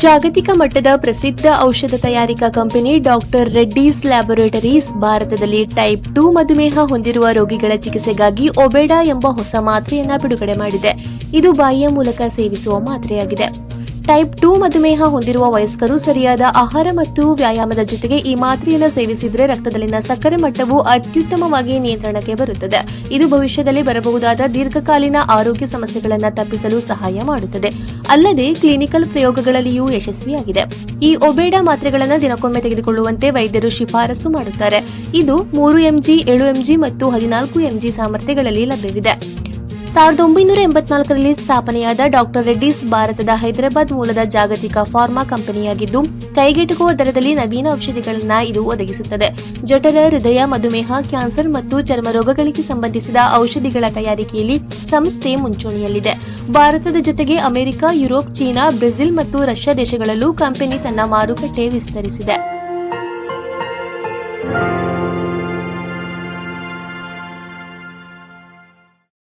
ಜಾಗತಿಕ ಮಟ್ಟದ ಪ್ರಸಿದ್ಧ ಔಷಧ ತಯಾರಿಕಾ ಕಂಪನಿ ಡಾಕ್ಟರ್ ರೆಡ್ಡೀಸ್ ಲ್ಯಾಬೊರೇಟರೀಸ್ ಭಾರತದಲ್ಲಿ ಟೈಪ್ 2 ಮಧುಮೇಹ ಹೊಂದಿರುವ ರೋಗಿಗಳ ಚಿಕಿತ್ಸೆಗಾಗಿ ಒಬೆಡಾ ಎಂಬ ಹೊಸ ಮಾತ್ರೆಯನ್ನ ಬಿಡುಗಡೆ ಮಾಡಿದೆ. ಇದು ಬಾಯಿಯ ಮೂಲಕ ಸೇವಿಸುವ ಮಾತ್ರೆಯಾಗಿದೆ. ಟೈಪ್ 2 ಮಧುಮೇಹ ಹೊಂದಿರುವ ವಯಸ್ಕರು ಸರಿಯಾದ ಆಹಾರ ಮತ್ತು ವ್ಯಾಯಾಮದ ಜೊತೆಗೆ ಈ ಮಾತ್ರೆಯನ್ನು ಸೇವಿಸಿದರೆ ರಕ್ತದಲ್ಲಿನ ಸಕ್ಕರೆ ಮಟ್ಟವು ಅತ್ಯುತ್ತಮವಾಗಿ ನಿಯಂತ್ರಣಕ್ಕೆ ಬರುತ್ತದೆ. ಇದು ಭವಿಷ್ಯದಲ್ಲಿ ಬರಬಹುದಾದ ದೀರ್ಘಕಾಲೀನ ಆರೋಗ್ಯ ಸಮಸ್ಯೆಗಳನ್ನು ತಪ್ಪಿಸಲು ಸಹಾಯ ಮಾಡುತ್ತದೆ. ಅಲ್ಲದೆ ಕ್ಲಿನಿಕಲ್ ಪ್ರಯೋಗಗಳಲ್ಲಿಯೂ ಯಶಸ್ವಿಯಾಗಿದೆ. ಈ ಒಬೆಡಾ ಮಾತ್ರೆಗಳನ್ನು ದಿನಕ್ಕೊಮ್ಮೆ ತೆಗೆದುಕೊಳ್ಳುವಂತೆ ವೈದ್ಯರು ಶಿಫಾರಸು ಮಾಡುತ್ತಾರೆ. ಇದು 3 mg, 7 mg ಮತ್ತು 14 mg ಸಾಮರ್ಥ್ಯಗಳಲ್ಲಿ ಲಭ್ಯವಿದೆ. 1984ರಲ್ಲಿ ಸ್ಥಾಪನೆಯಾದ ಡಾಕ್ಟರ್ ರೆಡ್ಡೀಸ್ ಭಾರತದ ಹೈದರಾಬಾದ್ ಮೂಲದ ಜಾಗತಿಕ ಫಾರ್ಮಾ ಕಂಪನಿಯಾಗಿದ್ದು, ಕೈಗೆಟುಕುವ ದರದಲ್ಲಿ ನವೀನ ಔಷಧಿಗಳನ್ನು ಇದು ಒದಗಿಸುತ್ತದೆ. ಜಠರ, ಹೃದಯ, ಮಧುಮೇಹ, ಕ್ಯಾನ್ಸರ್ ಮತ್ತು ಚರ್ಮ ರೋಗಗಳಿಗೆ ಸಂಬಂಧಿಸಿದ ಔಷಧಿಗಳ ತಯಾರಿಕೆಯಲ್ಲಿ ಸಂಸ್ಥೆ ಮುಂಚೂಣಿಯಲ್ಲಿದೆ. ಭಾರತದ ಜೊತೆಗೆ ಅಮೆರಿಕ, ಯುರೋಪ್, ಚೀನಾ, ಬ್ರೆಜಿಲ್ ಮತ್ತು ರಷ್ಯಾ ದೇಶಗಳಲ್ಲೂ ಕಂಪನಿ ತನ್ನ ಮಾರುಕಟ್ಟೆ ವಿಸ್ತರಿಸಿದೆ.